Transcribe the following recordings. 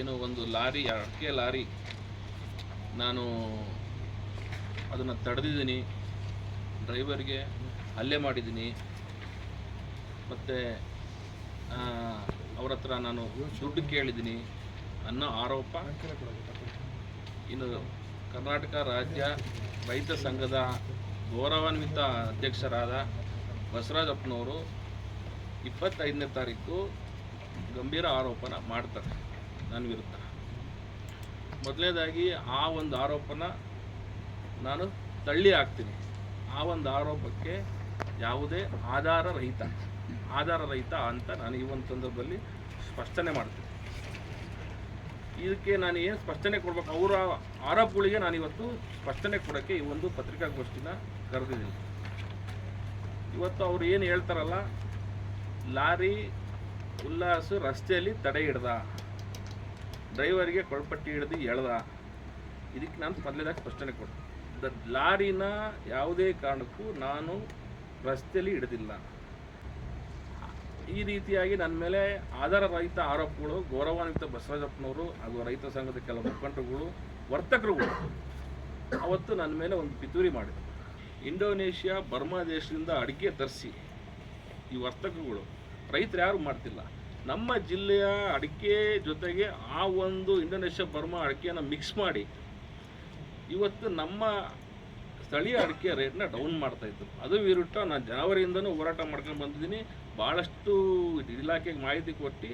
ಏನೋ ಒಂದು ಲಾರಿ, ಅಡಿಕೆ ಲಾರಿ, ನಾನು ಅದನ್ನು ತಡೆದಿದ್ದೀನಿ, ಡ್ರೈವರ್ಗೆ ಹಲ್ಲೆ ಮಾಡಿದ್ದೀನಿ, ಮತ್ತು ಅವ್ರ ಹತ್ರ ನಾನು ದುಡ್ಡು ಕೇಳಿದ್ದೀನಿ ಅನ್ನೋ ಆರೋಪ ಇನ್ನು ಕರ್ನಾಟಕ ರಾಜ್ಯ ರೈತ ಸಂಘದ ಗೌರವಾನ್ವಿತ ಅಧ್ಯಕ್ಷರಾದ ಬಸವರಾಜಪ್ಪನವರು 25ನೇ ತಾರೀಕು ಗಂಭೀರ ಆರೋಪನ ಮಾಡ್ತಾರೆ ನನ್ನ ವಿರುದ್ಧ. ಮೊದಲನೇದಾಗಿ ಆ ಒಂದು ಆರೋಪನ ನಾನು ತಳ್ಳಿ ಹಾಕ್ತೀನಿ. ಆ ಒಂದು ಆರೋಪಕ್ಕೆ ಯಾವುದೇ ಆಧಾರ ರಹಿತ ಅಂತ ನಾನು ಈ ಒಂದು ಸಂದರ್ಭದಲ್ಲಿ ಸ್ಪಷ್ಟನೆ ಮಾಡ್ತೀನಿ. ಇದಕ್ಕೆ ನಾನು ಏನು ಸ್ಪಷ್ಟನೆ ಕೊಡ್ಬೇಕು, ಅವರ ಆರೋಪಗಳಿಗೆ ನಾನಿವತ್ತು ಸ್ಪಷ್ಟನೆ ಕೊಡೋಕ್ಕೆ ಈ ಒಂದು ಪತ್ರಿಕಾಗೋಷ್ಠಿನ ಕರೆದಿದ್ದೀನಿ. ಇವತ್ತು ಅವ್ರು ಏನು ಹೇಳ್ತಾರಲ್ಲ, ಲಾರಿ ಉಲ್ಲಾಸ್ ರಸ್ತೆಯಲ್ಲಿ ತಡೆ ಹಿಡ್ದ, ಡ್ರೈವರ್ಗೆ ಕೊಳಪಟ್ಟಿ ಹಿಡ್ದು ಎಳ್ದ, ಇದಕ್ಕೆ ನಾನು ಮೊದಲೇದಾಗಿ ಸ್ಪಷ್ಟನೆ ಕೊಡ್ತೀನಿ. ಲಾರಿನ ಯಾವುದೇ ಕಾರಣಕ್ಕೂ ನಾನು ರಸ್ತೆಯಲ್ಲಿ ಹಿಡಿದಿಲ್ಲ. ಈ ರೀತಿಯಾಗಿ ನನ್ನ ಮೇಲೆ ಆಧಾರ ರಹಿತ ಆರೋಪಗಳು ಗೌರವಾನ್ವಿತ ಬಸವರಾಜಪ್ಪನವರು ಹಾಗೂ ರೈತ ಸಂಘದ ಕೆಲವು ಮುಖಂಡರುಗಳು, ವರ್ತಕರುಗಳು ಅವತ್ತು ನನ್ನ ಮೇಲೆ ಒಂದು ಪಿತೂರಿ ಮಾಡಿದರು. ಇಂಡೋನೇಷ್ಯಾ, ಬರ್ಮಾ ದೇಶದಿಂದ ಅಡಿಕೆ ತರಿಸಿ ಈ ವರ್ತಕರುಗಳು, ರೈತರು ಯಾರು ಮಾಡ್ತಿಲ್ಲ, ನಮ್ಮ ಜಿಲ್ಲೆಯ ಅಡಿಕೆ ಜೊತೆಗೆ ಆ ಒಂದು ಇಂಡೋನೇಷ್ಯಾ, ಬರ್ಮಾ ಅಡಿಕೆಯನ್ನು ಮಿಕ್ಸ್ ಮಾಡಿ ಇವತ್ತು ನಮ್ಮ ಸ್ಥಳೀಯ ಅಡಿಕೆ ರೇಟ್ನ ಡೌನ್ ಮಾಡ್ತಾಯಿದ್ರು. ಅದು ವಿರುದ್ಧ ನಾನು ಜನವರಿಯಿಂದನೂ ಹೋರಾಟ ಮಾಡ್ಕೊಂಡು ಬಂದಿದ್ದೀನಿ. ಭಾಳಷ್ಟು ಇಲಾಖೆಗೆ ಮಾಹಿತಿ ಕೊಟ್ಟು,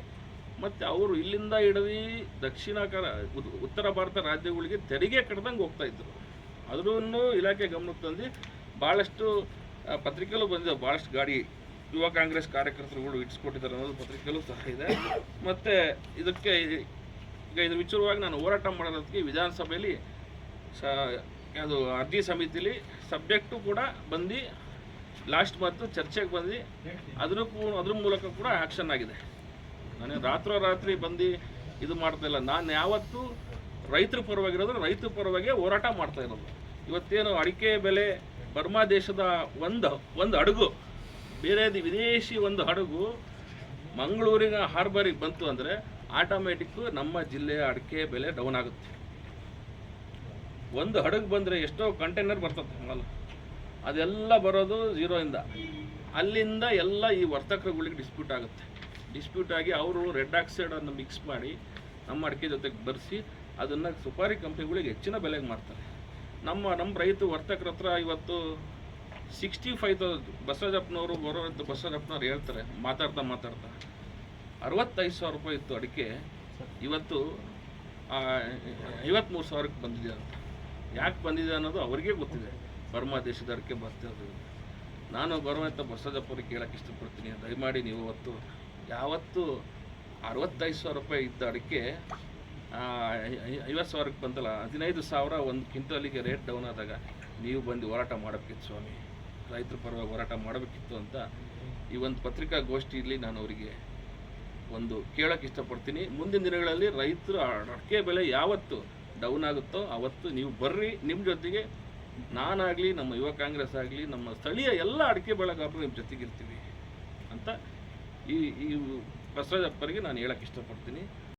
ಮತ್ತು ಅವರು ಇಲ್ಲಿಂದ ಹಿಡಿದು ಉತ್ತರ ಭಾರತ ರಾಜ್ಯಗಳಿಗೆ ತೆರಿಗೆ ಕಟ್ಟದಂಗೆ ಹೋಗ್ತಾಯಿದ್ರು. ಅದನ್ನು ಇಲಾಖೆ ಗಮನಕ್ಕೆ ತಂದು ಭಾಳಷ್ಟು ಪತ್ರಿಕೆಗಳು ಬಂದಿದೆ. ಭಾಳಷ್ಟು ಗಾಡಿ ಯುವ ಕಾಂಗ್ರೆಸ್ ಕಾರ್ಯಕರ್ತರುಗಳು ಇಟ್ಸ್ಕೊಟ್ಟಿದ್ದಾರೆ ಅನ್ನೋದು ಪತ್ರಿಕೆಗಳು ಸಹ ಇದೆ. ಮತ್ತು ಇದಕ್ಕೆ ಈಗ ಇದ್ರ ವಿಚಾರವಾಗಿ ನಾನು ಹೋರಾಟ ಮಾಡೋದಕ್ಕೆ ವಿಧಾನಸಭೆಯಲ್ಲಿ ಅದು ಅರ್ಜಿ ಸಮಿತಿಲಿ ಸಬ್ಜೆಕ್ಟು ಕೂಡ ಬಂದು ಲಾಸ್ಟ್ ಮತ್ತು ಚರ್ಚೆಗೆ ಬಂದು ಅದ್ರ ಮೂಲಕ ಕೂಡ ಆ್ಯಕ್ಷನ್ ಆಗಿದೆ. ನಾನು ರಾತ್ರೋರಾತ್ರಿ ಬಂದು ಇದು ಮಾಡ್ತಾಯಿಲ್ಲ. ನಾನು ಯಾವತ್ತೂ ರೈತರ ಪರವಾಗಿರೋದು, ರೈತರ ಪರವಾಗಿ ಹೋರಾಟ ಮಾಡ್ತಾ ಇರೋದು. ಇವತ್ತೇನು ಅಡಿಕೆ ಬೆಲೆ ಬರ್ಮಾ ದೇಶದ ಒಂದು ಹಡಗು, ಬೇರೆ ವಿದೇಶಿ ಒಂದು ಹಡಗು ಮಂಗಳೂರಿನ ಹಾರ್ಬರಿಗೆ ಬಂತು ಅಂದರೆ ಆಟೋಮೆಟಿಕ್ಕು ನಮ್ಮ ಜಿಲ್ಲೆಯ ಅಡಿಕೆ ಬೆಲೆ ಡೌನ್ ಆಗುತ್ತೆ. ಒಂದು ಹಡಗು ಬಂದರೆ ಎಷ್ಟೋ ಕಂಟೈನರ್ ಬರ್ತದೆ ಮಾಲ್, ಅದೆಲ್ಲ ಬರೋದು ಝೀರೋಯಿಂದ. ಅಲ್ಲಿಂದ ಎಲ್ಲ ಈ ವರ್ತಕರುಗಳಿಗೆ ಡಿಸ್ಪ್ಯೂಟ್ ಆಗಿ ಅವರು ರೆಡ್ ಆಕ್ಸೈಡನ್ನು ಮಿಕ್ಸ್ ಮಾಡಿ ನಮ್ಮ ಅಡಿಕೆ ಜೊತೆಗೆ ಬರೆಸಿ ಅದನ್ನು ಸುಪಾರಿ ಕಂಪ್ನಿಗಳಿಗೆ ಹೆಚ್ಚಿನ ಬೆಲೆಗೆ ಮಾರ್ತಾರೆ. ನಮ್ಮ ರೈತ ವರ್ತಕರ ಹತ್ರ ಇವತ್ತು 65,000 ಬಸವರಾಜಪ್ಪನವರು ಬಸವರಾಜಪ್ಪನವ್ರು ಹೇಳ್ತಾರೆ ಮಾತಾಡ್ತಾ 65,000 ರೂಪಾಯಿ ಇತ್ತು ಅಡಿಕೆ, ಇವತ್ತು 53,000ಕ್ಕೆ ಬಂದಿದೆ ಅಂತ. ಯಾಕೆ ಬಂದಿದೆ ಅನ್ನೋದು ಅವ್ರಿಗೆ ಗೊತ್ತಿದೆ. ಬರ್ಮಾ ದೇಶದ ಅಡಿಕೆ ಬರ್ತಿರೋದು. ನಾನು ಗೌರವಾನ್ವಿತ ಬಸವರಾಜಪ್ಪವ್ರಿಗೆ ಕೇಳೋಕ್ಕೆ ಇಷ್ಟಪಡ್ತೀನಿ, ದಯಮಾಡಿ ನೀವು ಯಾವತ್ತು 65,000 ರೂಪಾಯಿ ಇದ್ದ ಅಡಿಕೆ 50,000ಕ್ಕೆ ಬಂತಲ್ಲ, 15,000 ಒಂದು ಕ್ವಿಂಟಲಿಗೆ ರೇಟ್ ಡೌನ್ ಆದಾಗ ನೀವು ಬಂದು ಹೋರಾಟ ಮಾಡಬೇಕಿತ್ತು ಸ್ವಾಮಿ, ರೈತರ ಪರವಾಗಿ ಹೋರಾಟ ಮಾಡಬೇಕಿತ್ತು ಅಂತ ಈ ಒಂದು ಪತ್ರಿಕಾಗೋಷ್ಠಿಯಲ್ಲಿ ನಾನು ಅವರಿಗೆ ಒಂದು ಕೇಳೋಕ್ಕೆ ಇಷ್ಟಪಡ್ತೀನಿ. ಮುಂದಿನ ದಿನಗಳಲ್ಲಿ ರೈತರ ಅಡಿಕೆ ಬೆಲೆ ಯಾವತ್ತು ಡೌನ್ ಆಗುತ್ತೋ ಅವತ್ತು ನೀವು ಬರ್ರಿ, ನಿಮ್ಮ ಜೊತೆಗೆ ನಾನಾಗಲಿ, ನಮ್ಮ ಯುವ ಕಾಂಗ್ರೆಸ್ ಆಗಲಿ, ನಮ್ಮ ಸ್ಥಳೀಯ ಎಲ್ಲ ಅಡಿಕೆ ಬೆಳೆಗಾರರು ನಿಮ್ಮ ಜೊತೆಗಿರ್ತೀವಿ ಅಂತ ಈ ಬಸವರಾಜಪ್ಪರಿಗೆ ನಾನು ಹೇಳೋಕ್ಕೆ ಇಷ್ಟಪಡ್ತೀನಿ.